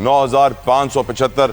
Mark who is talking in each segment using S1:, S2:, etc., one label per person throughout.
S1: 9,575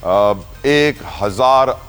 S1: 1,000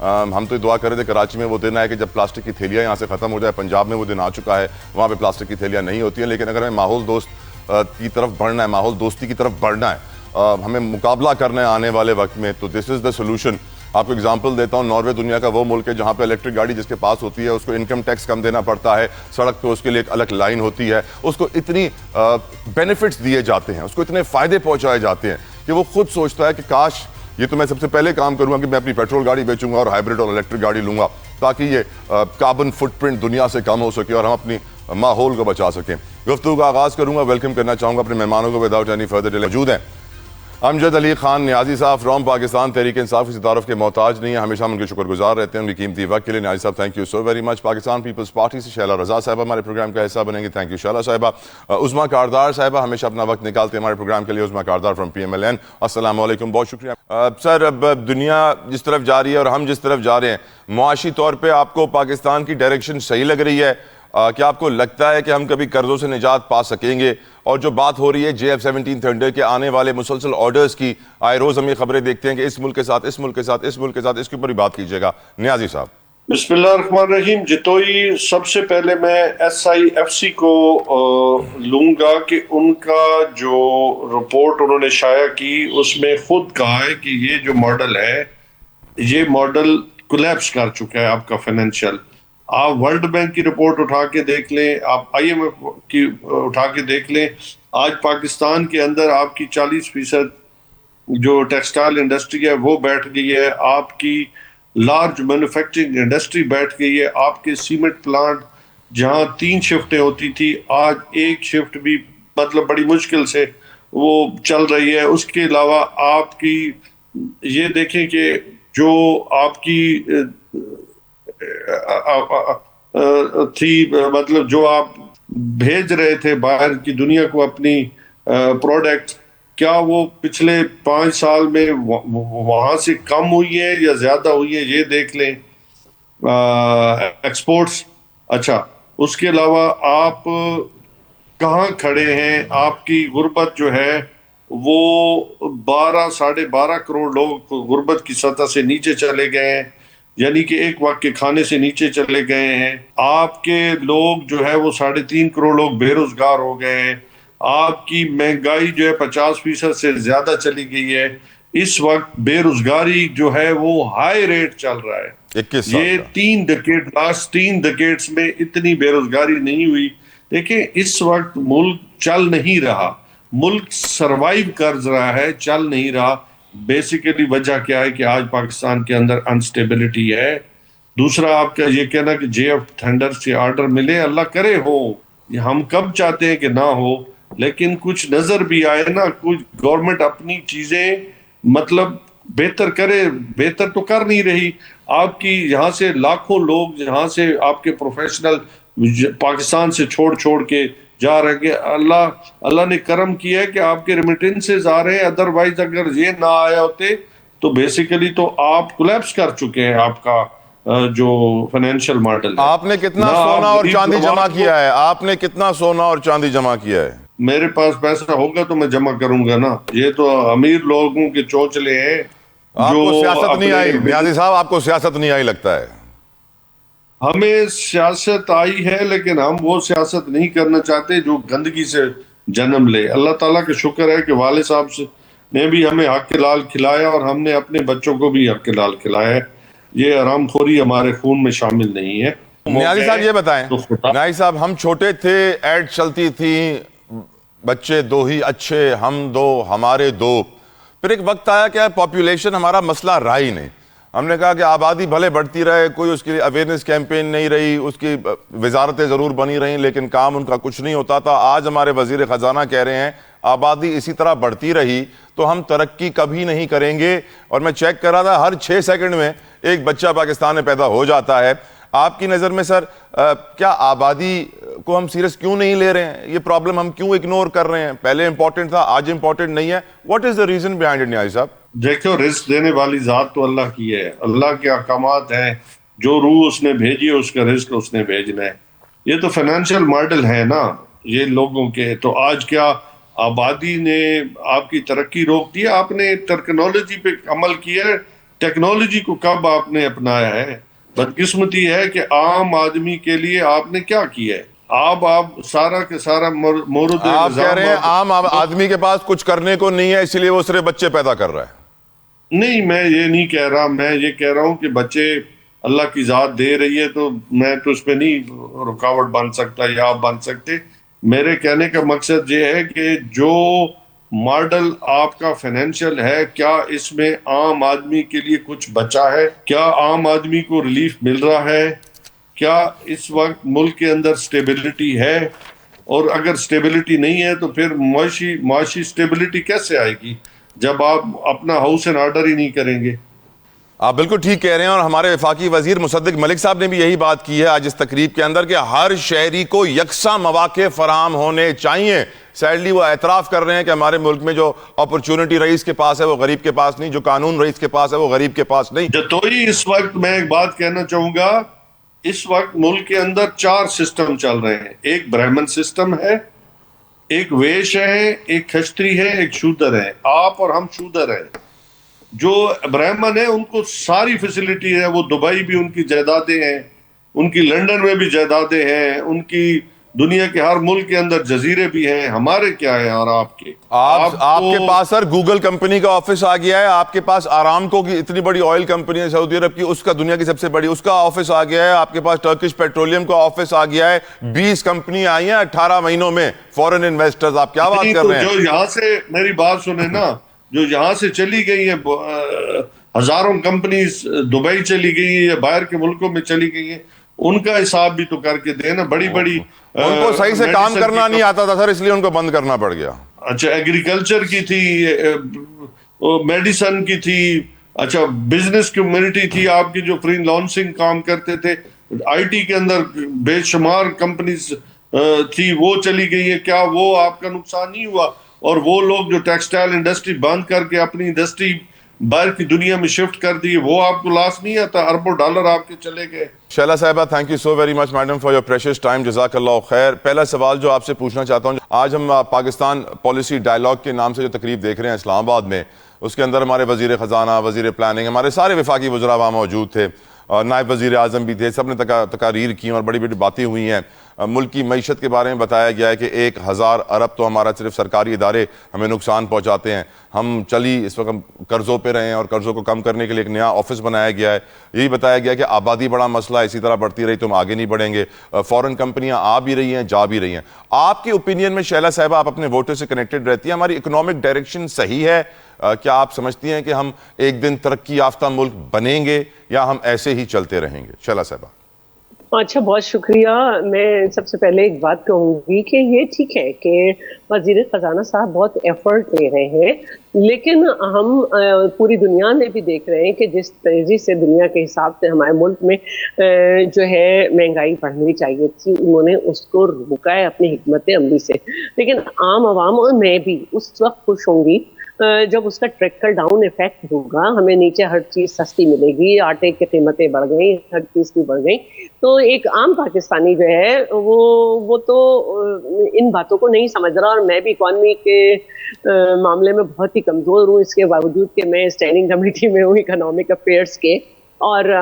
S1: ہم تو دعا کر رہے تھے کراچی میں وہ دن آئے کہ جب پلاسٹک کی تھیلیاں یہاں سے ختم ہو جائے. پنجاب میں وہ دن آ چکا ہے, وہاں پہ پلاسٹک کی تھیلیاں نہیں ہوتی ہیں. لیکن اگر ہمیں ماحول دوست کی طرف بڑھنا ہے, ماحول دوستی کی طرف بڑھنا ہے, ہمیں مقابلہ کرنا ہے آنے والے وقت میں, تو دس از دا سولوشن. آپ کو اگزامپل دیتا ہوں, ناروے دنیا کا وہ ملک ہے جہاں پہ الیکٹرک گاڑی جس کے پاس ہوتی ہے اس کو انکم ٹیکس کم دینا پڑتا ہے, سڑک پہ اس کے لیے ایک الگ لائن ہوتی ہے, اس کو اتنی بینیفٹس دیے جاتے ہیں, اس کو اتنے فائدے پہنچائے جاتے ہیں کہ وہ خود سوچتا ہے کہ کاش یہ تو میں سب سے پہلے کام کروں گا کہ میں اپنی پیٹرول گاڑی بیچوں گا اور ہائبرڈ اور الیکٹرک گاڑی لوں گا تاکہ یہ کاربن فٹ پرنٹ دنیا سے کم ہو سکے اور ہم اپنی ماحول کو بچا سکیں. گفتگو کا آغاز کروں گا, ویلکم کرنا چاہوں گا اپنے مہمانوں کو. وداؤٹ اینی فردر ڈیلے موجود ہیں امجد علی خان نیازی صاحب فرام پاکستان. تحریک انصاف کسی تعارف کے محتاج نہیں ہے, ہمیشہ ہم ان کے شکر گزار رہتے ہیں ان کی قیمتی وقت کے لیے. نیازی صاحب thank you so very much. Pakistan Peoples Party سے شیلا رضا صاحبہ ہمارے پروگرام کا حصہ بنیں گے, تھینک یو شیلا صاحبہ. عظمیٰ کاردار صاحبہ ہمیشہ اپنا وقت نکالتے ہیں ہمارے پروگرام کے لیے. عظمیٰ کاردار فرام PMLN, السلام علیکم, بہت شکریہ. سر, اب دنیا جس طرف جا رہی ہے اور ہم جس طرف جا رہے ہیں, معاشی طور پہ آپ کو پاکستان کی ڈائریکشن صحیح لگ رہی ہے؟ کیا آپ کو لگتا ہے کہ ہم کبھی قرضوں سے نجات پا سکیں گے؟ اور جو بات ہو رہی ہے JF-17 تھنڈر کے آنے والے مسلسل آرڈرز کی, آئے روز ہم یہ خبریں دیکھتے ہیں کہ اس ملک کے ساتھ, اس ملک کے ساتھ, اس ملک کے ساتھ, اس کے اوپر ہی بات کیجیے گا نیازی صاحب.
S2: بسم اللہ الرحمن الرحیم. جتوئی سب سے پہلے میں SIFC کو لوں گا کہ ان کا جو رپورٹ انہوں نے شائع کی اس میں خود کہا ہے کہ یہ جو ماڈل ہے یہ ماڈل کولیپس کر چکا ہے آپ کا فائنینشیل. آپ ورلڈ بینک کی رپورٹ اٹھا کے دیکھ لیں, آپ IMF کی اٹھا کے دیکھ لیں, آج پاکستان کے اندر آپ کی 40% جو ٹیکسٹائل انڈسٹری ہے وہ بیٹھ گئی ہے, آپ کی لارج مینوفیکچرنگ انڈسٹری بیٹھ گئی ہے, آپ کے سیمنٹ پلانٹ جہاں 3 شفٹیں ہوتی تھی آج 1 شفٹ بھی مطلب بڑی مشکل سے وہ چل رہی ہے. اس کے علاوہ آپ کی یہ دیکھیں کہ جو آپ کی تھی مطلب جو آپ بھیج رہے تھے باہر کی دنیا کو اپنی پروڈکٹ, کیا وہ پچھلے 5 سال میں وہاں سے کم ہوئی ہے یا زیادہ ہوئی ہے یہ دیکھ لیں. ایکسپورٹس, اچھا اس کے علاوہ آپ کہاں کھڑے ہیں؟ آپ کی غربت جو ہے وہ 12-12.5 کروڑ لوگ غربت کی سطح سے نیچے چلے گئے ہیں, یعنی کہ ایک وقت کے کھانے سے نیچے چلے گئے ہیں. آپ کے لوگ جو ہے وہ 3.5 کروڑ لوگ بے روزگار ہو گئے ہیں. آپ کی مہنگائی جو ہے 50% سے زیادہ چلی گئی ہے. اس وقت بے روزگاری جو ہے وہ ہائی ریٹ چل رہا ہے. یہ لاسٹ 3 ڈیکیڈز میں اتنی بے روزگاری نہیں ہوئی. دیکھیں اس وقت ملک چل نہیں رہا, ملک سروائیو کر رہا ہے, چل نہیں رہا. بیسیکلی وجہ کیا ہے کہ آج پاکستان کے اندر انسٹیبلٹی ہے. دوسرا آپ کا یہ کہنا کہ JF تھنڈر سے آرڈر ملے, اللہ کرے ہو, ہم کب چاہتے ہیں کہ نہ ہو, لیکن کچھ نظر بھی آئے نا, کچھ گورنمنٹ اپنی چیزیں مطلب بہتر کرے. بہتر تو کر نہیں رہی. آپ کی یہاں سے لاکھوں لوگ یہاں سے آپ کے پروفیشنل پاکستان سے چھوڑ کے جا رہے کہ اللہ نے کرم کیا ہے کہ آپ کے ریمیٹنسز آ رہے ہیں. ادروائز اگر یہ نہ آیا ہوتے تو بیسیکلی تو آپ کولیپس کر چکے ہیں. آپ کا جو فائنینشیل ماڈل ہے.
S1: آپ نے کتنا سونا اور چاندی جمع کیا ہے؟ آپ نے کتنا سونا اور چاندی جمع کیا ہے؟
S2: میرے پاس پیسہ ہوگا تو میں جمع کروں گا نا. یہ تو امیر لوگوں کے چونچلے ہیں.
S1: آپ کو سیاست نہیں آئی نیازی صاحب, آپ کو سیاست نہیں آئی لگتا ہے.
S2: ہمیں سیاست آئی ہے لیکن ہم وہ سیاست نہیں کرنا چاہتے جو گندگی سے جنم لے. اللہ تعالیٰ کا شکر ہے کہ والد صاحب نے بھی ہمیں حق لال کھلایا اور ہم نے اپنے بچوں کو بھی حق لال کھلایا ہے. یہ حرام خوری ہمارے خون میں شامل نہیں ہے.
S1: نیازی صاحب یہ بتائیں, نیازی صاحب ہم چھوٹے تھے, ایڈ چلتی تھی, بچے 2 ہی اچھے, ہم 2 ہمارے 2. پھر ایک وقت آیا کہ پاپولیشن ہمارا مسئلہ رہا ہی نہیں. ہم نے کہا کہ آبادی بھلے بڑھتی رہے, کوئی اس کی اویئرنیس کیمپین نہیں رہی, اس کی وزارتیں ضرور بنی رہیں لیکن کام ان کا کچھ نہیں ہوتا تھا. آج ہمارے وزیر خزانہ کہہ رہے ہیں آبادی اسی طرح بڑھتی رہی تو ہم ترقی کبھی نہیں کریں گے. اور میں چیک کر رہا تھا, ہر 6 سیکنڈ میں ایک بچہ پاکستان میں پیدا ہو جاتا ہے. آپ کی نظر میں سر کیا آبادی کو ہم سیریس کیوں نہیں لے رہے ہیں؟ یہ پرابلم ہم کیوں اگنور کر رہے ہیں؟ پہلے امپورٹنٹ تھا, آج امپورٹنٹ نہیں ہے. What is the reason behind it Niazi صاحب؟
S2: دیکھو, رزق دینے والی ذات تو اللہ کی ہے. اللہ کے احکامات ہیں, جو روح اس نے بھیجی اس کا رزق اس نے بھیجنا ہے. یہ تو فائنینشیل ماڈل ہے نا یہ لوگوں کے. تو آج کیا آبادی نے آپ کی ترقی روک دی؟ آپ نے ٹیکنالوجی پہ عمل کیا ہے. ٹیکنالوجی کو کب آپ نے اپنایا ہے؟ بدقسمتی ہے کہ عام آدمی کے لیے آپ نے کیا کیا ہے؟ آپ سارا کے سارا مورد
S1: آپ کہہ
S2: نظام
S1: رہے ہیں عام آدمی کے پاس کچھ کرنے کو نہیں ہے، اس لیے وہ صرف بچے پیدا کر رہا ہے؟
S2: نہیں، میں یہ نہیں کہہ رہا، میں یہ کہہ رہا ہوں کہ بچے اللہ کی ذات دے رہی ہے تو میں تو اس پہ نہیں رکاوٹ بن سکتا یا آپ بن سکتے. میرے کہنے کا مقصد یہ ہے کہ جو ماڈل آپ کا فائنینشیل ہے، کیا اس میں عام آدمی کے لیے کچھ بچا ہے؟ کیا عام آدمی کو ریلیف مل رہا ہے؟ کیا اس وقت ملک کے اندر سٹیبلٹی ہے؟ اور اگر سٹیبلٹی نہیں ہے تو پھر معاشی سٹیبلٹی کیسے آئے گی جب آپ اپنا ہاؤس اینڈ آرڈر ہی نہیں کریں گے؟
S1: آپ بالکل ٹھیک کہہ رہے ہیں، اور ہمارے وفاقی وزیر مصدق ملک صاحب نے بھی یہی بات کی ہے آج اس تقریب کے اندر کہ ہر شہری کو یکساں مواقع فراہم ہونے چاہیے. سیڈلی وہ اعتراف کر رہے ہیں کہ ہمارے ملک میں جو اپرچونٹی رئیس کے پاس ہے وہ غریب کے پاس نہیں، جو قانون رئیس کے پاس ہے وہ غریب کے پاس نہیں.
S2: جتوئی اس وقت میں ایک بات کہنا چاہوں گا، اس وقت ملک کے اندر 4 سسٹم چل رہے ہیں. ایک برہمن سسٹم ہے، ایک ویش ہے، ایک کھشتری ہے، ایک شودر ہے. آپ اور ہم شودر ہیں. جو برہمن ہیں ان کو ساری فیسلٹی ہے، وہ دبئی بھی ان کی جائیدادیں ہیں، ان کی لنڈن میں بھی جائیدادیں ہیں، ان کی دنیا کے ہر ملک کے اندر جزیرے بھی ہیں. ہمارے کیا ہے اور آپ کے؟
S1: آپ کے پاس سر گوگل کمپنی کا آفس آ گیا ہے، آپ کے پاس آرامکو کی اتنی بڑی آئل کمپنی ہے سعودی عرب کی، اس کا دنیا کی سب سے بڑی، اس کا آفس آ گیا ہے. آپ کے پاس ٹرکش پیٹرولیم کا آفس آ گیا ہے. 20 کمپنی آئی ہیں 18 مہینوں میں، فورن انویسٹرز. آپ کیا بات کر رہے ہیں؟
S2: جو یہاں سے میری بات سنیں نا، جو یہاں سے چلی گئی ہیں ہزاروں کمپنیز دبئی چلی گئی ہیں یا باہر کے ملکوں میں چلی گئی ہیں، ان کا حساب بھی تو کر کے دینا. بڑی بڑی
S1: ان کو صحیح سے کام کرنا نہیں آتا تھا سر، اس لیے ان کو بند کرنا پڑ گیا.
S2: اچھا، ایگریکلچر کی تھی، میڈیسن کی تھی، اچھا بزنس کمیونٹی تھی آپ کی جو فری لانسنگ کام کرتے تھے، آئی ٹی کے اندر بے شمار کمپنیز تھی، وہ چلی گئی ہے. کیا وہ آپ کا نقصان نہیں ہوا؟ اور وہ لوگ جو ٹیکسٹائل انڈسٹری بند کر کے اپنی انڈسٹری باہر کی دنیا میں شفٹ کر دی، وہ آپ کو لاس نہیں آتا؟ اربوں ڈالر آپ کے چلے گئے.
S1: شیلا صاحبہ، thank you so very much madam for your precious time. جزاک اللہ خیر. پہلا سوال جو آپ سے پوچھنا چاہتا ہوں، آج ہم پاکستان پالیسی ڈائیلاگ کے نام سے جو تقریب دیکھ رہے ہیں اسلام آباد میں، اس کے اندر ہمارے وزیر خزانہ، وزیر پلاننگ، ہمارے سارے وفاقی وزراء وہاں موجود تھے، نائب وزیر اعظم بھی تھے. سب نے تقاریر کی اور بڑی بڑی باتیں ہوئی ہیں. ملک کی معیشت کے بارے میں بتایا گیا ہے کہ 1000 ارب تو ہمارا صرف سرکاری ادارے ہمیں نقصان پہنچاتے ہیں. ہم اس وقت قرضوں پہ رہے ہیں اور قرضوں کو کم کرنے کے لیے ایک نیا آفس بنایا گیا ہے. یہی بتایا گیا کہ آبادی بڑا مسئلہ ہے، اسی طرح بڑھتی رہی تو ہم آگے نہیں بڑھیں گے. فورن کمپنیاں آ بھی رہی ہیں، جا بھی رہی ہیں. آپ کی اوپینین میں شیلا صاحبہ، آپ اپنے ووٹر سے کنیکٹڈ رہتی ہیں، ہماری اکنامک ڈائریکشن صحیح ہے؟ کیا آپ سمجھتی ہیں کہ ہم ایک دن ترقی یافتہ ملک بنیں گے یا ہم ایسے ہی چلتے رہیں گے؟ شیلا صاحبہ.
S3: اچھا، بہت شکریہ. میں سب سے پہلے ایک بات کہوں گی کہ یہ ٹھیک ہے کہ وزیر خزانہ صاحب بہت ایفرٹ لے رہے ہیں، لیکن ہم پوری دنیا میں بھی دیکھ رہے ہیں کہ جس تیزی سے دنیا کے حساب سے ہمارے ملک میں جو ہے مہنگائی بڑھنی چاہیے تھی، انہوں نے اس کو روکا ہے اپنی حکمت عملی سے. لیکن عام عوام اور میں بھی اس وقت خوش ہوں گی جب اس کا ٹریکل ڈاؤن ایفیکٹ ہوگا. ہمیں نیچے ہر چیز سستی ملے گی، آٹے کی قیمتیں بڑھ گئی، ہر چیز کی بڑھ گئی. تو ایک عام پاکستانی جو ہے وہ تو ان باتوں کو نہیں سمجھ رہا. اور میں بھی اکانومی کے معاملے میں بہت ہی کمزور ہوں، اس کے باوجود کہ میں اسٹینڈنگ کمیٹی میں ہوں اکنامک افیئرس کے، اور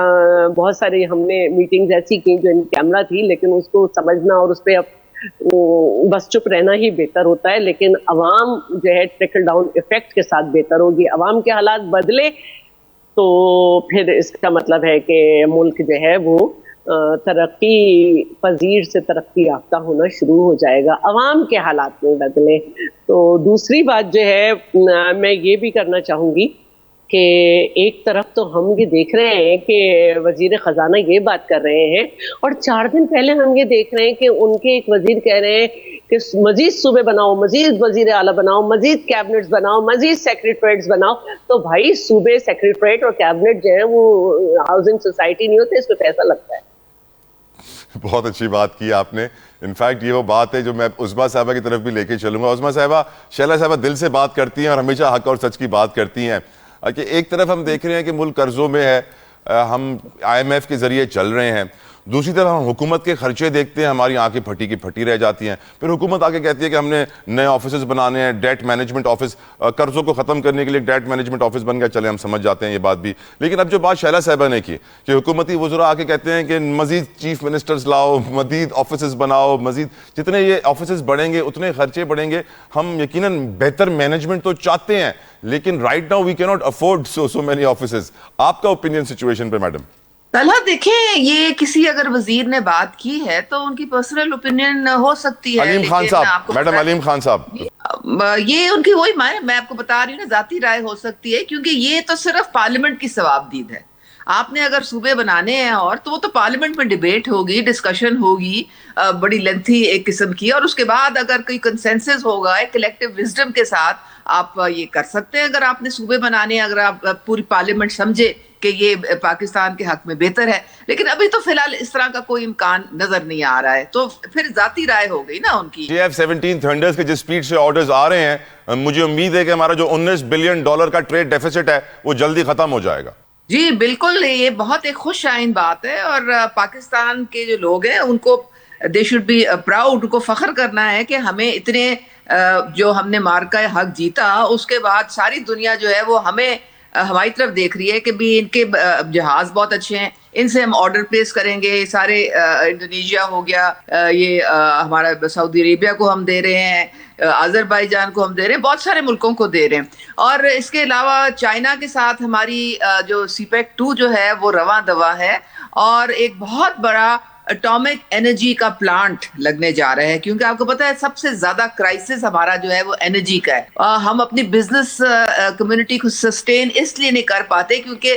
S3: بہت ساری ہم نے میٹنگز ایسی کی جو ان کیمرہ تھی، لیکن اس کو سمجھنا اور اس پہ بس چپ رہنا ہی بہتر ہوتا ہے. لیکن عوام جو ہے ٹریکل ڈاؤن ایفیکٹ کے ساتھ بہتر ہوگی. عوام کے حالات بدلے تو پھر اس کا مطلب ہے کہ ملک جو ہے وہ ترقی پذیر سے ترقی یافتہ ہونا شروع ہو جائے گا. عوام کے حالات میں بدلے. تو دوسری بات جو ہے میں یہ بھی کرنا چاہوں گی کہ ایک طرف تو ہم یہ دیکھ رہے ہیں کہ وزیر خزانہ یہ بات کر رہے ہیں، اور 4 دن پہلے ہم یہ دیکھ رہے ہیں کہ ان کے ایک وزیر کہہ رہے ہیں کہ مزید صوبے بناؤ، مزید وزیر اعلیٰ بناؤ، مزید کیبنٹس بناؤ، مزید سیکریٹریٹس بناؤ. تو بھائی صوبے، سیکریٹریٹ اور کیبنٹ جو ہیں وہ ہاؤسنگ سوسائٹی نہیں ہوتے، اس پہ پیسہ لگتا ہے.
S1: بہت اچھی بات کی آپ نے. انفیکٹ یہ وہ بات ہے جو میں عظمیٰ صاحبہ کی طرف بھی لے کے چلوں گا. عظمیٰ صاحبہ، شیلا صاحبہ دل سے بات کرتی ہیں اور ہمیشہ حق اور سچ کی بات کرتی ہیں کہ ایک طرف ہم دیکھ رہے ہیں کہ ملک قرضوں میں ہے، ہم IMF کے ذریعے چل رہے ہیں، دوسری طرف ہم حکومت کے خرچے دیکھتے ہیں, ہماری آنکھیں پھٹی کی پھٹی رہ جاتی ہیں. پھر حکومت آگے کہتی ہے کہ ہم نے نئے آفیسز بنانے ہیں, ڈیٹ مینجمنٹ آفس, قرضوں کو ختم کرنے کے لیے ڈیٹ مینجمنٹ آفس بن گیا. چلے ہم سمجھ جاتے ہیں یہ بات بھی. لیکن اب جو بات شیلا صاحبہ نے کی کہ حکومتی وزراء آ کے کہتے ہیں کہ مزید چیف منسٹرز لاؤ, مزید آفیسز بناؤ, مزید جتنے یہ آفیسز بڑھیں گے اتنے خرچے بڑھیں گے. ہم یقیناً بہتر مینجمنٹ تو چاہتے ہیں, لیکن رائٹ ناؤ وی کی not afford so many offices. آپ کا اوپینین سچویشن پہ میڈم؟
S4: طلحہ دیکھیں, یہ کسی اگر وزیر نے بات کی ہے تو ان کی پرسنل اوپینین ہو سکتی ہے.
S1: علیم خان صاحب, میڈم علیم خان صاحب,
S4: یہ ان کی وہی میں آپ کو بتا رہی ہوں نا, ذاتی رائے ہو سکتی ہے, کیونکہ یہ تو صرف پارلیمنٹ کی ثوابدید ہے. آپ نے اگر صوبے بنانے ہیں اور تو وہ تو پارلیمنٹ میں ڈیبیٹ ہوگی, ڈسکشن ہوگی بڑی لینتھی ایک قسم کی, اور اس کے بعد اگر کوئی کنسنسس ہوگا ایک کلیکٹیو وزڈم کے ساتھ آپ یہ کر سکتے ہیں. اگر آپ نے صوبے بنانے ہیں, اگر آپ پوری پارلیمنٹ سمجھے کہ یہ پاکستان کے حق میں بہتر ہے, لیکن ابھی تو فی الحال اس طرح کا کوئی امکان نظر نہیں آ رہا ہے, تو پھر ذاتی رائے ہو گئی نا ان کی.
S1: F-17 تھنڈرز کے جس سپیڈ سے آرڈرز آ رہے ہیں, مجھے امید ہے کہ ہمارا جو $19 بلین کا ٹریڈ ڈیفیسٹ ہے وہ جلدی ختم ہو جائے گا.
S4: جی بالکل, یہ بہت ایک خوش آئند بات ہے, اور پاکستان کے جو لوگ ہیں ان کو دے شوڈ بی پراؤڈ, ان کو فخر کرنا ہے کہ ہمیں اتنے جو ہم نے مارکہ حق جیتا, اس کے بعد ساری دنیا جو ہے وہ ہمیں ہماری طرف دیکھ رہی ہے کہ بھی ان کے جہاز بہت اچھے ہیں, ان سے ہم آرڈر پلیس کریں گے. سارے انڈونیشیا ہو گیا, یہ ہمارا سعودی عربیہ کو ہم دے رہے ہیں, آذربائیجان کو ہم دے رہے ہیں, بہت سارے ملکوں کو دے رہے ہیں. اور اس کے علاوہ چائنا کے ساتھ ہماری جو CPEC 2 جو ہے وہ رواں دواں ہے, اور ایک بہت بڑا اٹامک انرجی کا پلانٹ لگنے جا رہا ہے, کیونکہ آپ کو پتا ہے سب سے زیادہ کرائسس ہمارا جو ہے وہ انرجی کا ہے. ہم اپنی بزنس کمیونٹی کو سسٹین اس لیے نہیں کر پاتے کیونکہ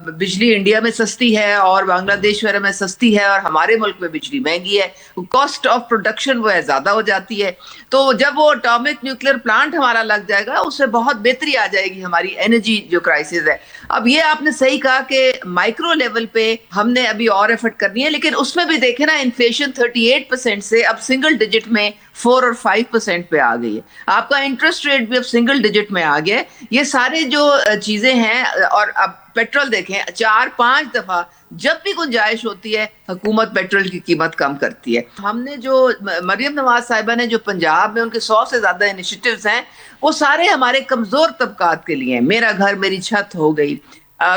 S4: بجلی انڈیا میں سستی ہے اور بنگلہ دیش وغیرہ میں سستی ہے, اور ہمارے ملک میں بجلی مہنگی ہے, کاسٹ آف پروڈکشن وہ زیادہ ہو جاتی ہے. تو جب وہ اٹامک نیوکلیر پلانٹ ہمارا لگ جائے گا, اس سے بہت بہتری آ جائے گی ہماری انرجی جو کرائسس ہے. اب یہ آپ نے صحیح کہا کہ مائکرو لیول پہ ہم نے ابھی اور ایفرٹ کرنی ہے, لیکن اس میں بھی دیکھیں نا انفلیشن 38% سے اب سنگل ڈیجٹ میں 4 اور 5% پہ آ گئی ہے. آپ کا انٹرسٹ ریٹ بھی اب سنگل ڈیجٹ میں آ گیا ہے. یہ سارے جو چیزیں ہیں, اور اب پیٹرول دیکھیں 4-5 دفعہ جب بھی گنجائش ہوتی ہے حکومت پیٹرول کی قیمت کم کرتی ہے. ہم نے جو مریم نواز صاحبہ نے جو پنجاب میں ان کے 100 سے زیادہ انیشیٹیوز ہیں, وہ سارے ہمارے کمزور طبقات کے لیے ہیں. میرا گھر میری چھت ہو گئی,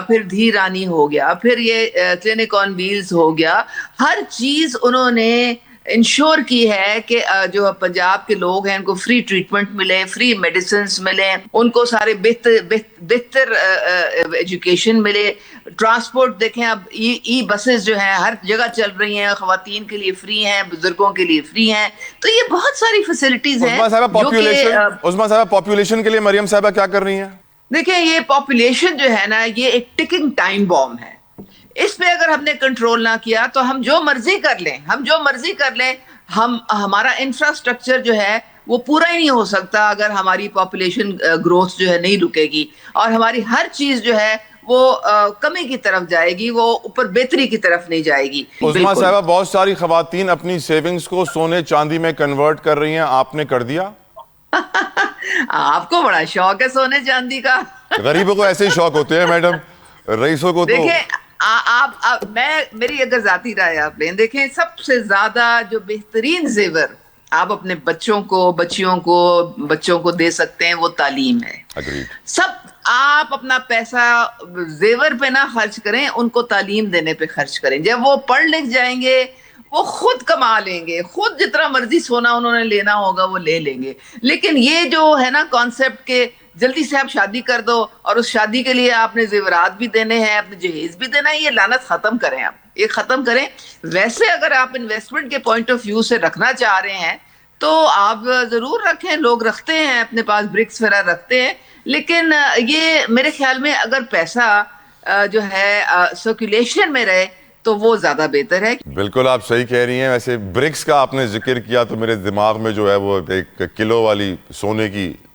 S4: پھر دھی رانی ہو گیا, پھر یہ کلینک آن ویلز ہو گیا. ہر چیز انہوں نے انشور کی ہے کہ جو پنجاب کے لوگ ہیں ان کو فری ٹریٹمنٹ ملے, فری میڈیسنز ملیں, ان کو سارے بہتر ایجوکیشن ملے. ٹرانسپورٹ دیکھیں, اب ای بسز جو ہیں ہر جگہ چل رہی ہیں, خواتین کے لیے فری ہیں, بزرگوں کے لیے فری ہیں. تو یہ بہت ساری فیسلٹیز ہیں.
S1: عظمیٰ صاحبہ پاپولیشن کے لیے مریم صاحبہ کیا کر رہی ہیں؟
S4: دیکھیں یہ پاپولیشن جو ہے نا, یہ ایک ٹکنگ ٹائم بام ہے. اس پہ اگر ہم نے کنٹرول نہ کیا تو ہم جو مرضی کر لیں, ہمارا انفراسٹرکچر جو ہے وہ پورا ہی نہیں ہو سکتا اگر ہماری پاپولیشن گروتھ جو ہے نہیں رکے گی, اور ہماری ہر چیز جو ہے وہ کمی کی طرف جائے گی, وہ اوپر بہتری کی طرف نہیں جائے گی.
S1: عظمیٰ صاحبہ بہت ساری خواتین اپنی سیونگز کو سونے چاندی میں کنورٹ کر رہی ہیں, آپ نے کر دیا؟
S4: آپ کو بڑا شوق ہے سونے چاندی کا.
S1: غریبوں کو ایسے ہی شوق ہوتے ہیں میڈم, رئیسوں کو تو.
S4: دیکھیں میری اگر ذاتی رائے آپ لیں, دیکھیں سب سے زیادہ جو بہترین زیور آپ اپنے بچوں کو دے سکتے ہیں وہ تعلیم ہے. سب آپ اپنا پیسہ زیور پہ نہ خرچ کریں, ان کو تعلیم دینے پہ خرچ کریں. جب وہ پڑھ لکھ جائیں گے وہ خود کما لیں گے, خود جتنا مرضی سونا انہوں نے لینا ہوگا وہ لے لیں گے. لیکن یہ جو ہے نا کانسیپٹ کہ جلدی سے آپ شادی کر دو اور اس شادی کے لیے آپ نے زیورات بھی دینے ہیں, اپنے جہیز بھی دینا ہے, یہ لعنت ختم کریں, آپ یہ ختم کریں. ویسے اگر آپ انویسٹمنٹ کے پوائنٹ آف ویو سے رکھنا چاہ رہے ہیں تو آپ ضرور رکھیں, لوگ رکھتے ہیں اپنے پاس, برکس وغیرہ رکھتے ہیں, لیکن یہ میرے خیال میں اگر پیسہ جو ہے سرکولیشن میں رہے تو وہ زیادہ بہتر ہے.
S1: بالکل آپ صحیح کہہ رہی ہیں. ویسے برکس کا آپ نے ذکر کیا تو میرے دماغ میں جو ہے وہ ایک کلو والی سونے کی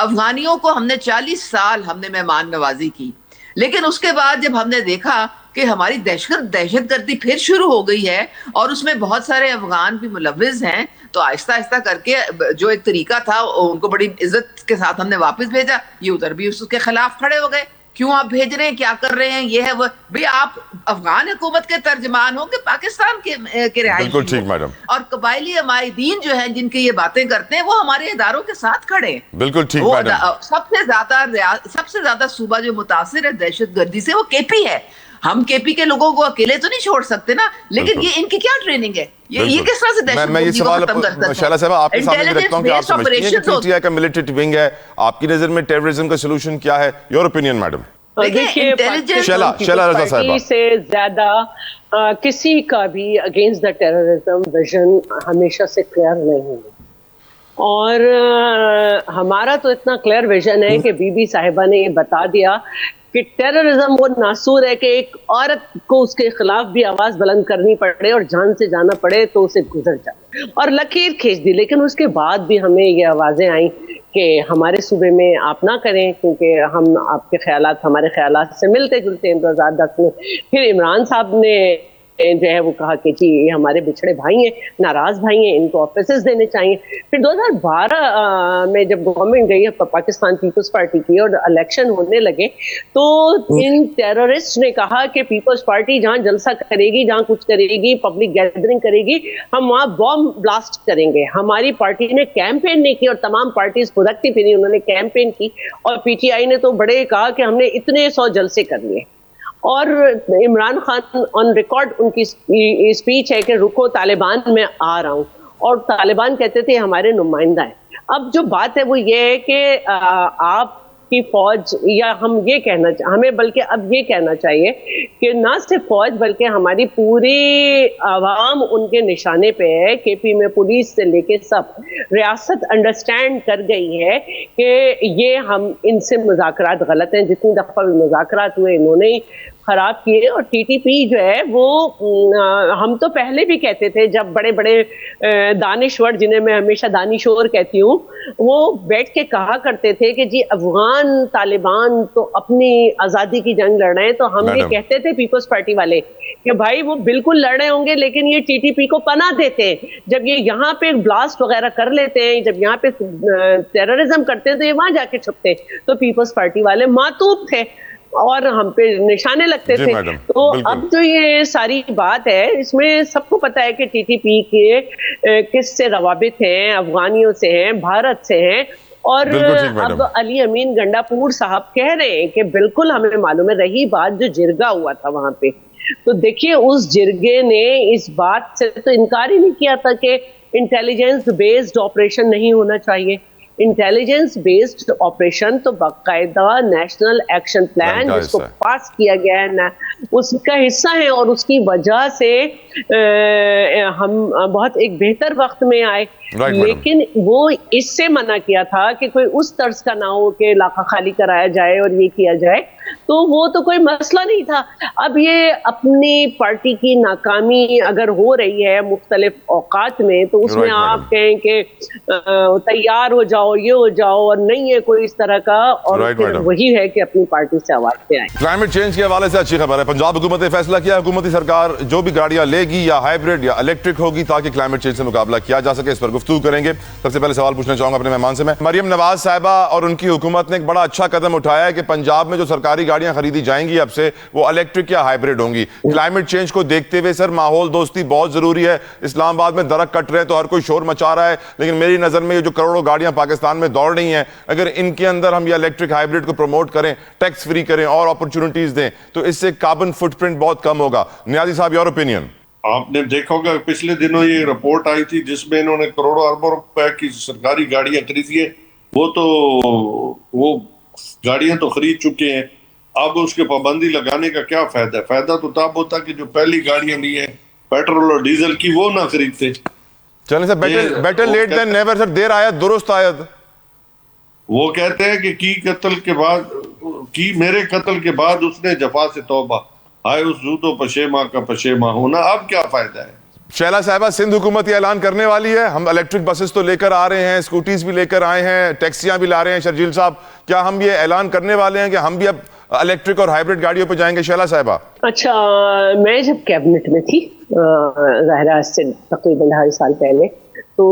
S4: افغانیوں کو ہم نے 40 سال ہم نے مہمان نوازی کی، لیکن اس کے بعد جب ہم نے دیکھا کہ ہماری دہشت گردی پھر شروع ہو گئی ہے اور اس میں بہت سارے افغان بھی ملوث ہیں، تو آہستہ آہستہ کر کے جو ایک طریقہ تھا ان کو بڑی عزت کے ساتھ ہم نے واپس بھیجا. یہ ادھر بھی اس کے خلاف کھڑے ہو گئے، کیوں آپ بھیج رہے ہیں، کیا کر رہے ہیں، یہ ہے وہ. بھئی آپ افغان حکومت کے ترجمان ہوں کہ پاکستان کے رہائشی
S1: بالکل ٹھیک میڈم.
S4: اور قبائلی عمائدین جو ہیں جن کی یہ باتیں کرتے ہیں وہ ہمارے اداروں کے ساتھ کھڑے ہیں.
S1: بالکل ٹھیک
S4: وہ
S1: میڈم.
S4: سب سے زیادہ صوبہ جو متاثر ہے دہشت گردی سے وہ کے پی ہے. ہم کے پی کے لوگوں کو اکیلے تو نہیں چھوڑ سکتے نا، لیکن یہ ان کی کیا ٹریننگ ہے، یہ کس طرح سے دہشت
S1: میں یہ
S4: گردی کو
S1: سوال
S4: ختم کر سکتے ہیں.
S1: شیلا صاحب آپ کے سامنے رکھتا ہوں کہ آپ سمجھتی ہیں کہ پی ٹی آئی کا ملٹری ونگ ہے، آپ کی نظر میں ٹیررزم کا سلوشن کیا ہے؟ Your opinion madam.
S3: دیکھیے
S1: شیلا رضا صاحبہ
S3: سے زیادہ کسی کا بھی اگینسٹ دا ٹیررزم ویژن ہمیشہ سے کلیئر نہیں ہے، اور ہمارا تو اتنا کلیئر ویژن ہے کہ بی بی صاحبہ نے یہ بتا دیا کہ ٹیررزم وہ ناسور ہے کہ ایک عورت کو اس کے خلاف بھی آواز بلند کرنی پڑے اور جان سے جانا پڑے تو اسے گزر جائے، اور لکیر کھینچ دی. لیکن اس کے بعد بھی ہمیں یہ آوازیں آئیں کہ ہمارے صوبے میں آپ نہ کریں کیونکہ ہم آپ کے خیالات ہمارے خیالات سے ملتے جلتے ہیں. 2010 میں پھر عمران صاحب نے جو ہے وہ کہا کہ جی یہ ہمارے بچھڑے بھائی ہیں، ناراض بھائی ہیں، ان کو آفیسز دینے چاہیے. پھر 2012 میں جب گورنمنٹ گئی پاکستان پیپلز پارٹی کی اور الیکشن ہونے لگے تو ان ٹیررسٹ نے کہا کہ پیپلز پارٹی جہاں جلسہ کرے گی، جہاں کچھ کرے گی، پبلک گیدرنگ کرے گی، ہم وہاں بام بلاسٹ کریں گے. ہماری پارٹی نے کیمپین نہیں کی اور تمام پارٹیز پھرکتی پھری انہوں نے کیمپین کی، اور پی ٹی آئی نے تو بڑے کہا کہ ہم نے اتنے 100 جلسے کر لیے. اور Imran Khan on record in کی اسپیچ ہے کہ رکو طالبان میں آ رہا ہوں، اور طالبان کہتے تھے ہمارے نمائندہ ہیں. اب جو بات ہے وہ یہ ہے کہ آپ کی فوج، یا ہم یہ کہنا ہمیں بلکہ اب یہ کہنا چاہیے کہ نہ صرف فوج بلکہ ہماری پوری عوام ان کے نشانے پہ ہے. کے پی میں پولیس سے لے کے سب ریاست انڈرسٹینڈ کر گئی ہے کہ یہ ہم ان سے مذاکرات غلط ہیں. جتنی دفعہ بھی مذاکرات ہوئے انہوں نے خراب کیے. اور ٹی ٹی پی جو ہے وہ ہم تو پہلے بھی کہتے تھے جب بڑے بڑے دانشور، جنہیں میں ہمیشہ دانشور کہتی ہوں، وہ بیٹھ کے کہا کرتے تھے کہ جی افغان طالبان تو اپنی آزادی کی جنگ لڑ رہے ہیں، تو ہم یہ کہتے تھے پیپلز پارٹی والے کہ بھائی وہ بالکل لڑ رہے ہوں گے لیکن یہ ٹی ٹی پی کو پناہ دیتے ہیں. جب یہ یہاں پہ بلاسٹ وغیرہ کر لیتے ہیں، جب یہاں پہ ٹیررزم کرتے ہیں تو یہ وہاں جا کے چھپتے ہیں. تو پیپلز پارٹی والے ماتوب تھے اور ہم پہ نشانے لگتے تھے. تو اب جو یہ ساری بات ہے اس میں سب کو پتا ہے کہ ٹی ٹی پی کے کس سے روابط ہیں، افغانیوں سے ہیں، بھارت سے ہیں. اور اب علی امین گنڈا پور صاحب کہہ رہے ہیں کہ بالکل ہمیں معلوم ہے. رہی بات جو جرگہ ہوا تھا وہاں پہ، تو دیکھیے اس جرگے نے اس بات سے تو انکار ہی نہیں کیا تھا کہ انٹیلیجنس بیسڈ آپریشن نہیں ہونا چاہیے. انٹیلیجنس بیسڈ آپریشن تو باقاعدہ نیشنل ایکشن پلان جس کو پاس کیا گیا ہے اس کا حصہ ہے، اور اس کی وجہ سے ہم بہت ایک بہتر وقت میں آئے. لیکن وہ اس سے منع کیا تھا کہ کوئی اس طرز کا نہ ہو کہ علاقہ خالی کرایا جائے اور یہ کیا جائے، تو وہ تو کوئی مسئلہ نہیں تھا. اب یہ اپنی پارٹی کی ناکامی اگر ہو رہی ہے مختلف اوقات میں تو اس میں آپ کہیں کہ تیار ہو جاؤ، یہ ہو جاؤ، اور نہیں ہے کوئی اس طرح کا، اور پھر وہی ہے کہ اپنی پارٹی سے آواز پہ آئیں.
S1: کلائمیٹ چینج کے حوالے سے اچھی خبر ہے، پنجاب حکومت نے فیصلہ کیا حکومتی سرکار جو بھی گاڑیاں لے گی یا ہائیبریڈ یا الیکٹرک ہوگی تاکہ کلائمیٹ چینج سے مقابلہ کیا جا سکے. اس پر گفتگو کریں گے. سب سے پہلے سوال پوچھنا چاہوں گا اپنے مہمان سے. میں مریم نواز صاحبہ اور ان کی حکومت نے ایک بڑا اچھا قدم اٹھایا ہے کہ پنجاب میں جو سرکاری گاڑیاں خریدی جائیں گی اب سے وہ الیکٹرک یا ہائیبریڈ ہوں گی. کلائمیٹ چینج کو دیکھتے ہوئے سر ماحول دوستی بہت ضروری ہے. اسلام آباد میں درخت کٹ رہے ہیں تو ہر کوئی شور مچا رہا ہے، لیکن میری نظر میں یہ جو کروڑوں گاڑیاں پاکستان میں دوڑ رہی ہیں، اگر ان کے اندر ہم یہ الیکٹرک ہائیبریڈ کو پروموٹ کریں، ٹیکس فری کریں اور اپرچونٹیز دیں تو اس سے کاربن فٹ پرنٹ بہت کم ہوگا. نیازی صاحب یور اوپینین.
S2: آپ نے دیکھا ہوگا پچھلے دنوں یہ رپورٹ آئی تھی جس میں انہوں نے کروڑوں اربوں روپے کی سرکاری گاڑیاں خریدی ہیں. وہ گاڑیاں تو خرید چکے ہیں، اب اس کے پابندی لگانے کا کیا فائدہ ہے؟ فائدہ تو تب ہوتا کہ جو پہلی گاڑیاں لی ہیں پیٹرول اور ڈیزل کی وہ نہ خریدتے.
S1: چلیں سر، بیٹر لیٹ دین نیور سر، دیر آیت درست آیت.
S2: وہ کہتے ہیں کہ میرے قتل کے بعد اس نے جفا سے توبہ، آئے اس زود و پشیماں کا پشیماں ہونا. اب کیا فائدہ ہے؟
S1: شیلا صاحبہ، سندھ حکومت یہ اعلان کرنے والی ہے، ہم الیکٹرک بسز تو لے کر آ رہے ہیں، اسکوٹیز بھی لے کر آئے ہیں، ٹیکسیاں بھی لا رہے ہیں، شرجیل صاحب کیا ہم یہ اعلان کرنے والے ہیں کہ ہم بھی اب الیکٹرک اور ہائیبرڈ گاڑیوں پہ جائیں گے شیلا صاحبہ؟
S3: اچھا، میں جب کیبنٹ میں تھی ظاہرہ آج سے تقریباً 2.5 سال پہلے، تو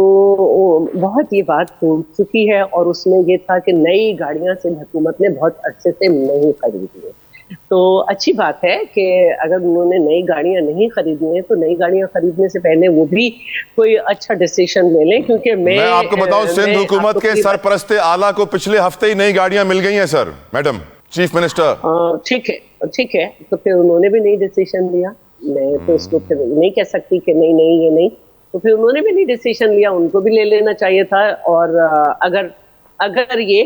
S3: بہت یہ بات ہو چکی ہے، اور اس میں یہ تھا کہ نئی گاڑیاں سندھ حکومت نے بہت عرصے سے نہیں خریدی ہیں. تو اچھی بات ہے کہ اگر انہوں نے نئی گاڑیاں نہیں خریدی ہیں تو نئی گاڑیاں خریدنے سے پہلے وہ بھی کوئی اچھا ڈیسیشن لے لیں، کیونکہ
S1: میں آپ کو بتاؤں سندھ حکومت کے سرپرست اعلیٰ کو پچھلے ہفتے ہی نئی گاڑیاں مل گئی ہیں سر، میڈم چیف منسٹر.
S3: ٹھیک ہے، تو پھر انہوں نے بھی نئی ڈیسیشن لیا. میں تو اس کو پھر نہیں کہہ سکتی کہ نہیں یہ نہیں، تو پھر انہوں نے بھی نئی ڈیسیشن لیا، ان کو بھی لے لینا چاہیے تھا. اور اگر یہ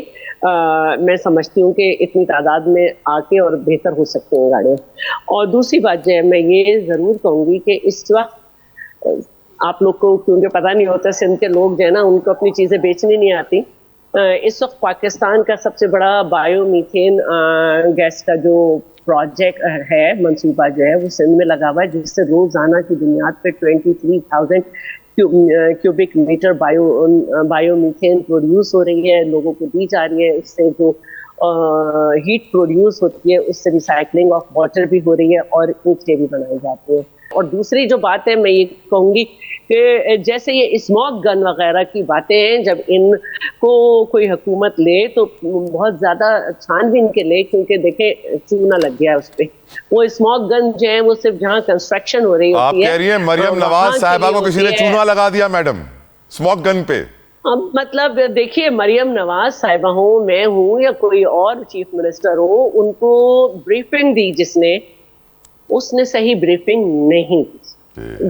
S3: میں سمجھتی ہوں کہ اتنی تعداد میں آ کے اور بہتر ہو سکتے ہیں گاڑیاں. اور دوسری بات جو ہے میں یہ ضرور کہوں گی کہ اس وقت آپ لوگ کو کیونکہ پتہ نہیں ہوتا، سندھ کے لوگ جو ہے نا ان کو اپنی چیزیں بیچنی نہیں آتی. اس وقت پاکستان کا سب سے بڑا بایو میتھین گیس کا جو پروجیکٹ ہے، منصوبہ جو ہے وہ سندھ میں لگا ہوا ہے، جس سے روزانہ کی بنیاد پہ 23,000 cubic metre bio methane produce ہو رہی ہے، لوگوں کو دی جا رہی ہے. اس سے جو ہیٹ پروڈیوس ہوتی ہے اس سے ریسائکلنگ آف واٹر بھی ہو رہی ہے اور اینٹیں بھی بنائی جاتی ہیں. اور دوسری جو بات ہے میں یہ کہوں گی کہ جیسے یہ اسموک گن وغیرہ کی باتیں ہیں، جب ان کو کوئی حکومت لے تو بہت زیادہ چھان بین کے لے، کیونکہ دیکھیں چونا لگ گیا اس پہ. وہ اسموک گن جو ہیں وہ صرف جہاں کنسٹرکشن ہو رہی ہوتی ہے.
S1: آپ کہہ رہی ہیں مریم نواز صاحبہ کو کسی نے چونا لگا دیا میڈم اسموک گن پہ؟
S3: مطلب دیکھیے، مریم نواز صاحبہ ہوں، میں ہوں، یا کوئی اور چیف منسٹر ہو، ان کو بریفنگ دی جس نے، اس نے صحیح بریفنگ نہیں دی.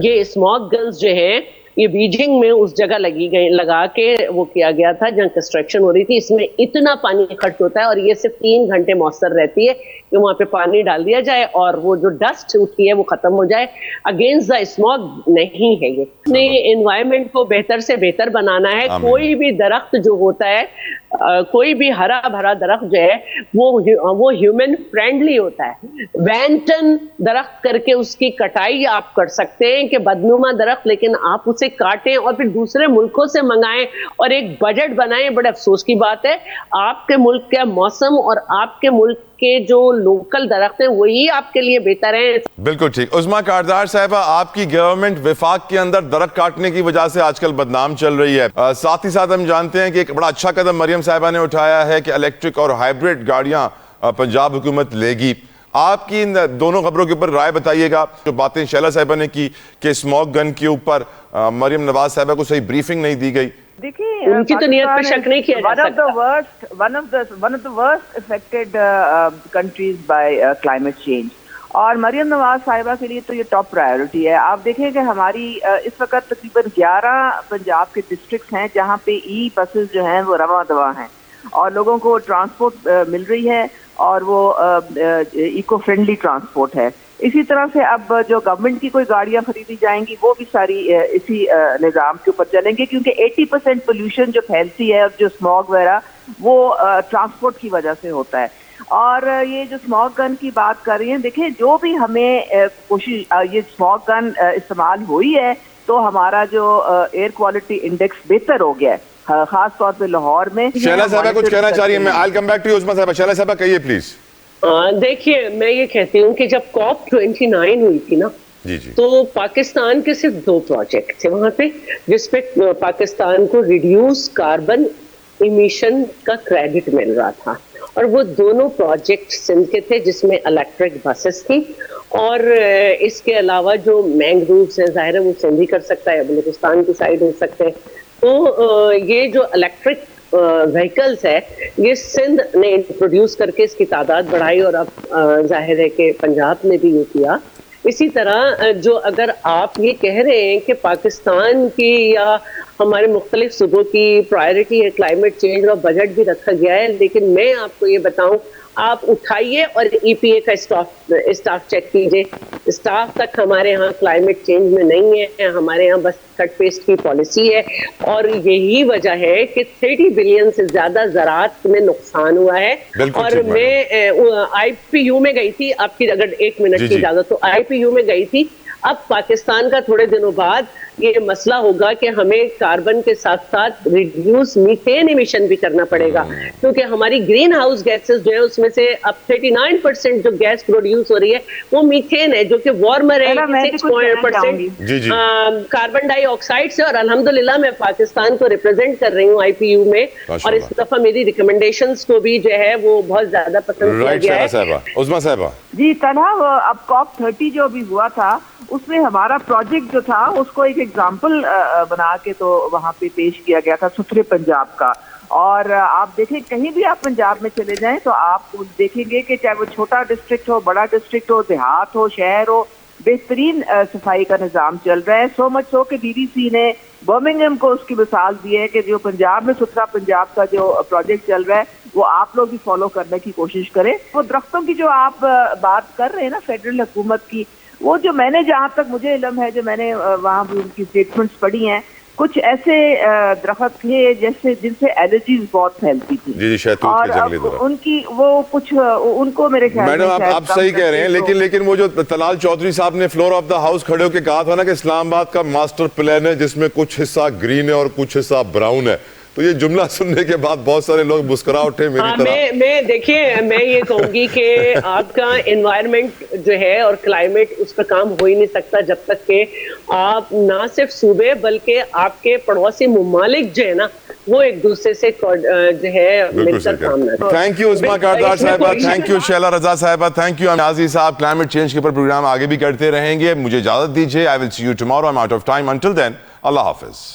S3: یہ اسموک گنز جو ہیں یہ بیجنگ میں اس جگہ لگا کے وہ کیا گیا تھا جہاں کنسٹرکشن ہو رہی تھی. اس میں اتنا پانی خرچ ہوتا ہے اور یہ صرف 3 گھنٹے مؤثر رہتی ہے کہ وہاں پہ پانی ڈال دیا جائے اور وہ جو ڈسٹ اٹھی ہے وہ ختم ہو جائے. اگینسٹ دا اسموک نہیں ہے یہ. نے انوائرمنٹ کو بہتر سے بہتر بنانا ہے. کوئی بھی درخت جو ہوتا ہے، کوئی بھی ہرا بھرا درخت جو ہے وہ ہیومن فرینڈلی ہوتا ہے. وینٹن درخت کر کے اس کی کٹائی آپ کر سکتے ہیں کہ بدنما درخت، لیکن آپ اسے کاٹیں اور پھر دوسرے ملکوں سے منگائیں اور ایک بجٹ بنائیں. بڑے افسوس کی بات ہے، آپ کے ملک کا موسم اور آپ کے ملک کے جو لوکل درخت ہیں وہی آپ کے لیے بہتر ہیں.
S1: بالکل ٹھیک. عظمیٰ کاردار صاحبہ، آپ کی گورنمنٹ وفاق کے اندر درخت کاٹنے کی وجہ سے آج کل بدنام چل رہی ہے. ساتھ ہی ساتھ ہم جانتے ہیں کہ ایک بڑا اچھا قدم مریم صاحبہ نے اٹھایا ہے کہ الیکٹرک اور ہائیبرڈ گاڑیاں پنجاب حکومت لے گی. آپ کی ان دونوں خبروں کے اوپر رائے بتائیے گا. جو باتیں شیلا صاحبہ نے کی کہ اسموک گن کے اوپر مریم نواز صاحبہ کو صحیح بریفنگ نہیں دی گئی.
S3: دیکھیے، ان کی تو نیت پہ شک نہیں کیا جا سکتا.
S5: one of the worst affected countries by climate change. اور مریم نواز صاحبہ کے لیے تو یہ ٹاپ پرائیورٹی ہے. آپ دیکھیں کہ ہماری اس وقت تقریباً 11 پنجاب کے ڈسٹرکٹس ہیں جہاں پہ ای بسز جو ہیں وہ رواں دواں ہیں اور لوگوں کو ٹرانسپورٹ مل رہی ہے اور وہ ایکو فرینڈلی ٹرانسپورٹ ہے. اسی طرح سے اب جو گورنمنٹ کی کوئی گاڑیاں خریدی جائیں گی وہ بھی ساری اسی نظام کے اوپر چلیں گے، کیونکہ 80% پولوشن جو پھیلتی ہے اور جو اسموگ وغیرہ وہ ٹرانسپورٹ کی وجہ سے ہوتا ہے. اور یہ جو اسموک گن کی بات کر رہی ہیں، دیکھیں جو بھی ہمیں کوشش، یہ اسموک گن استعمال ہوئی ہے تو ہمارا جو ایئر کوالٹی انڈیکس بہتر ہو گیا ہے، خاص طور پہ لاہور میں.
S1: شیلا صاحبہ کچھ کہنا چاہ رہی ہیں؟ میں I'll come back to you عظمیٰ صاحبہ. شیلا صاحبہ کہیے پلیز.
S3: دیکھیے، میں یہ کہتی ہوں کہ جب COP29 ہوئی تھی نا، تو پاکستان کے صرف 2 پروجیکٹ تھے وہاں پہ جس پہ پاکستان کو ریڈیوس کاربن ایمیشن کا کریڈٹ مل رہا تھا، اور وہ دونوں پروجیکٹ سندھ کے تھے جس میں الیکٹرک بسز تھی. اور اس کے علاوہ جو مینگرووز ہیں، ظاہر ہے وہ سندھ ہی کر سکتا ہے، بلوچستان کی سائڈ ہو سکتے ہیں. تو یہ جو الیکٹرک وہیکلز ہے یہ سندھ نے انٹروڈیوس کر کے اس کی تعداد بڑھائی، اور اب ظاہر ہے کہ پنجاب نے بھی یہ کیا. اسی طرح جو اگر آپ یہ کہہ رہے ہیں کہ پاکستان کی یا ہمارے مختلف صوبوں کی پرائرٹی ہے کلائمیٹ چینج اور بجٹ بھی رکھا گیا ہے، لیکن میں آپ کو یہ بتاؤں، آپ اٹھائیے اور EPA کا اسٹاف چیک کیجئے. اسٹاف تک ہمارے ہاں کلائمیٹ چینج میں نہیں ہے، ہمارے ہاں بس کٹ پیسٹ کی پالیسی ہے. اور یہی وجہ ہے کہ 30 بلین سے زیادہ زراعت میں نقصان ہوا ہے. اور میں IPU میں گئی تھی، آپ کی اگر 1 منٹ کی اجازت تو IPU میں گئی تھی. اب پاکستان کا تھوڑے دنوں بعد یہ مسئلہ ہوگا کہ ہمیں کاربن کے ساتھ ساتھ ریڈیوس میتھین ایمیشن بھی کرنا پڑے گا، کیونکہ ہماری گرین ہاؤس گیسز جو ہے اس میں سے اب 39% جو گیس پروڈیوس ہو رہی ہے وہ میتھین ہے، جو کہ وارمر ہے، 6% کاربن ڈائی آکسائڈ سے. اور الحمدللہ میں پاکستان کو ریپرزینٹ کر رہی ہوں IPU میں، اور اس دفعہ میری ریکمنڈیشنز کو بھی جو ہے وہ بہت زیادہ پسند کیا گیا ہے.
S1: عظمیٰ صاحبہ
S5: جی تنہا اب COP30 جو بھی ہوا تھا اس میں ہمارا پروجیکٹ جو تھا اس کو ایک ایگزامپل بنا کے تو وہاں پہ پیش کیا گیا تھا ستھرے پنجاب کا. اور آپ دیکھیں کہیں بھی آپ پنجاب میں چلے جائیں تو آپ دیکھیں گے کہ چاہے وہ چھوٹا ڈسٹرکٹ ہو، بڑا ڈسٹرکٹ ہو، دیہات ہو، شہر ہو، بہترین صفائی کا نظام چل رہا ہے. سو مچ ہو کہ BBC نے برمنگھم کو اس کی مثال دی ہے کہ جو پنجاب میں ستھرا پنجاب کا جو پروجیکٹ چل رہا ہے وہ آپ لوگ بھی فالو کرنے کی کوشش کریں. وہ درختوں کی جو آپ بات کر رہے ہیں نا فیڈرل حکومت کی، وہ جو میں نے جہاں تک مجھے علم ہے، جو میں نے وہاں بھی ان کی اسٹیٹمنٹس پڑھی ہیں، کچھ ایسے درخت تھے جیسے جن سے الرجیز بہت پھیلتی تھی.
S1: جی شہتوت کے جنگلی درخت،
S5: ان کی وہ کچھ ان کو میرے خیال میں
S1: میڈم آپ صحیح کہہ رہے ہیں، لیکن وہ جو طلال چودھری صاحب نے فلور آف دا ہاؤس کھڑے ہو کے کہا تھا نا کہ اسلام آباد کا ماسٹر پلان ہے جس میں کچھ حصہ گرین ہے اور کچھ حصہ براؤن ہے، تو یہ جملہ سننے کے بعد بہت سارے لوگ مسکرا اٹھے میری طرح.
S3: میں دیکھیے میں یہ کہوں گی کہ آپ کا انوائرمنٹ جو ہے اور کلائمیٹ اس پہ کام ہو ہی نہیں سکتا جب تک کہ آپ نہ صرف صوبے بلکہ آپ کے پڑوسی ممالک جو ہے نا وہ ایک دوسرے سے جو ہے مل کر کام نہ کریں.
S1: تھینک یو عظمیٰ کاردار صاحبہ، تھینک یو شیلا رضا صاحبہ، تھینک یو نیازی صاحب. کلائمیٹ چینج کے اوپر پروگرام آگے بھی کرتے رہیں گے. مجھے اجازت دیجیے. I will see you tomorrow. I'm out of time. Until then, اللہ حافظ.